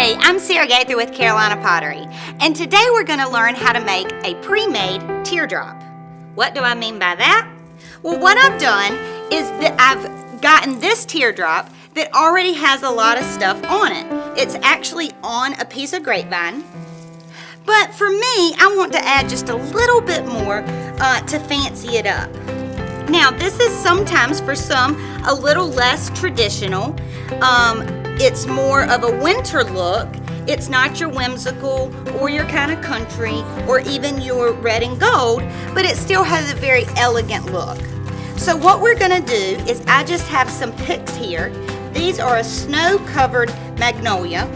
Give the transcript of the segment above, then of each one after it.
Hey, I'm Sarah Gaither with Carolina Pottery, and today we're going to learn how to make a pre-made teardrop. What do I mean by that? Well, what I've done is that I've gotten this teardrop that already has a lot of stuff on it. It's actually on a piece of grapevine, but for me, I want to add just a little bit more to fancy it up. Now, this is sometimes for some a little less traditional. It's more of a winter look. It's not your whimsical or your kind of country or even your red and gold, but it still has a very elegant look. So what we're gonna do is I just have some picks here. These are a snow-covered magnolia,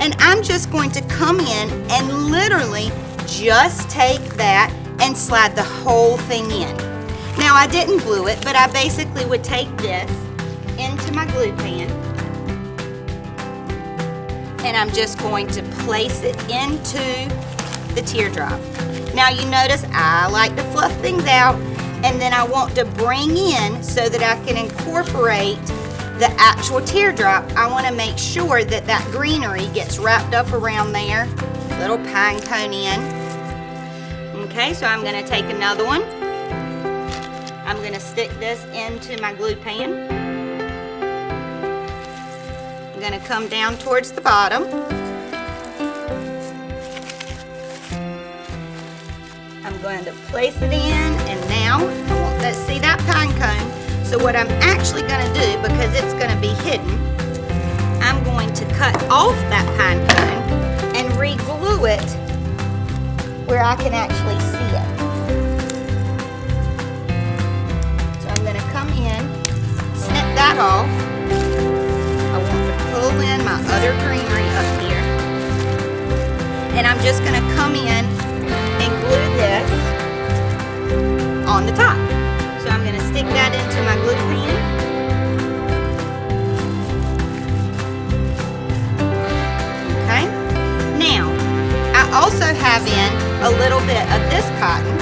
and I'm just going to come in and literally just take that and slide the whole thing in. Now, I didn't glue it, but I basically would take this into my glue pan, and I'm just going to place it into the teardrop. Now, you notice I like to fluff things out, and then I want to bring in so that I can incorporate the actual teardrop. I want to make sure that that greenery gets wrapped up around there, little pine cone in. Okay, so I'm going to take another one. I'm going to stick this into my glue pan. I'm going to come down towards the bottom. I'm going to place it in, and now I want to see that pine cone. So what I'm actually going to do, because it's going to be hidden, I'm going to cut off that pine cone and re-glue it where I can actually see it. Come in, snip that off. I want to pull in my other greenery up here, and I'm just going to come in and glue this on the top. So I'm going to stick that into my glue pan. Okay. Now, I also have in a little bit of this cotton.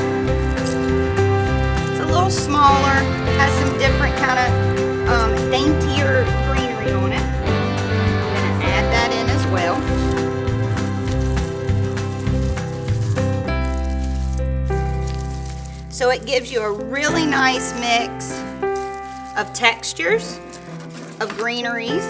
It's a little smaller. Has some different kind of daintier greenery on it. I'm going to add that in as well. So it gives you a really nice mix of textures, of greeneries.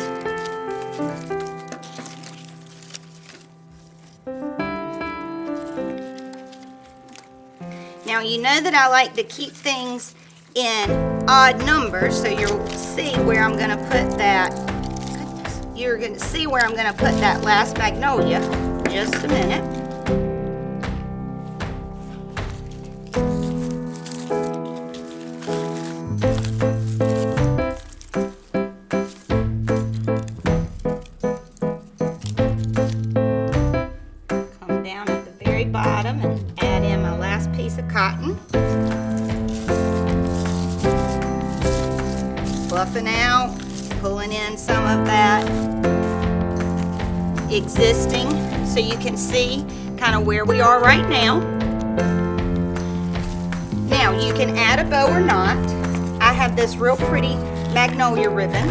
Now, you know that I like to keep things in odd numbers, so you'll see where I'm going to put that. You're going to see where I'm going to put that last magnolia. Just a minute. Come down at the very bottom and add in my last piece of cotton. Fluffing out, pulling in some of that existing so you can see kind of where we are right now. Now, you can add a bow or not. I have this real pretty magnolia ribbon.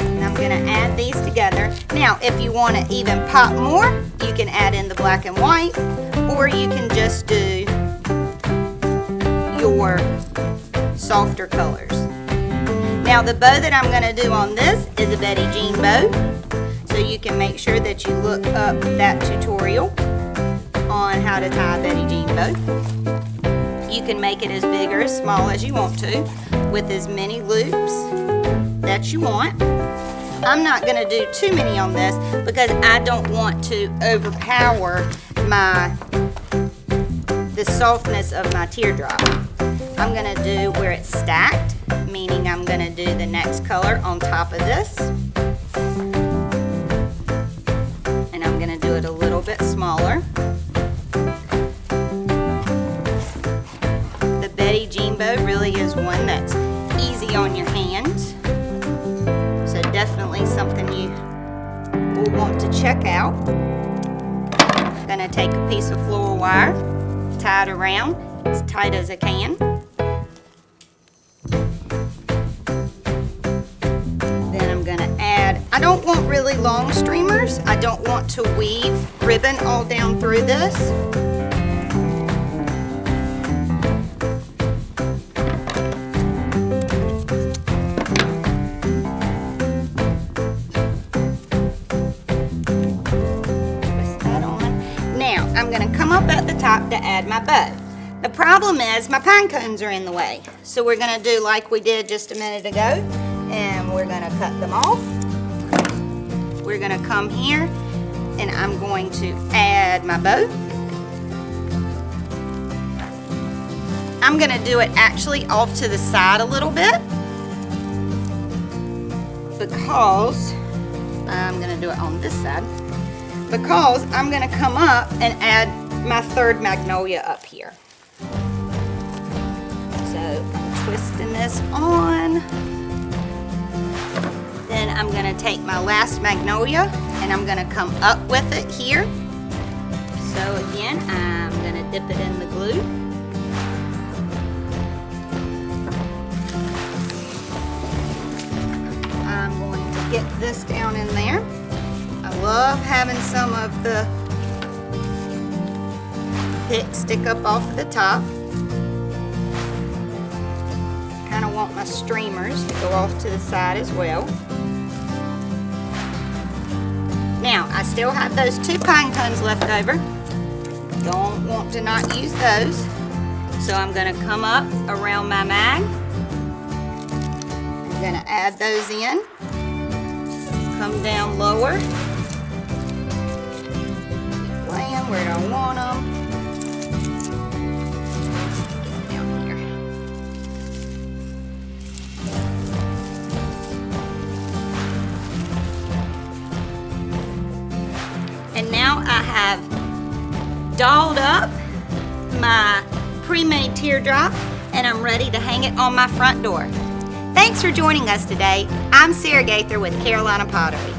And I'm going to add these together. Now, if you want to even pop more, you can add in the black and white, or you can just do your softer colors. Now, the bow that I'm going to do on this is a Betty Jean bow, so you can make sure that you look up that tutorial on how to tie a Betty Jean bow. You can make it as big or as small as you want to, with as many loops that you want. I'm not going to do too many on this because I don't want to overpower the softness of my teardrop. I'm going to do where it's stacked, meaning I'm going to do the next color on top of this. And I'm going to do it a little bit smaller. The Betty Jean bow really is one that's easy on your hands. So definitely something you will want to check out. I'm going to take a piece of floral wire, tie it around as tight as I can. Then I'm going to add I don't want really long streamers. I don't want to weave ribbon all down through this. Twist that on. Now, I'm going to come up at the top to add my bow. The problem is my pine cones are in the way. So we're going to do like we did just a minute ago, and we're going to cut them off. We're going to come here and I'm going to add my bow. I'm going to do it actually off to the side a little bit because I'm going to do it on this side because I'm going to come up and add my third magnolia up here. So twisting this on. Then I'm going to take my last magnolia and I'm going to come up with it here. So again, I'm going to dip it in the glue. I'm going to get this down in there. I love having some of the pick stick up off the top. Kind of want my streamers to go off to the side as well. Now, I still have those 2 pine cones left over. Don't want to not use those. So I'm going to come up around my mag. I'm going to add those in. Come down lower. Laying where I want them. Down here. And now I have dolled up my pre-made teardrop and I'm ready to hang it on my front door. Thanks for joining us today. I'm Sarah Gaither with Carolina Pottery.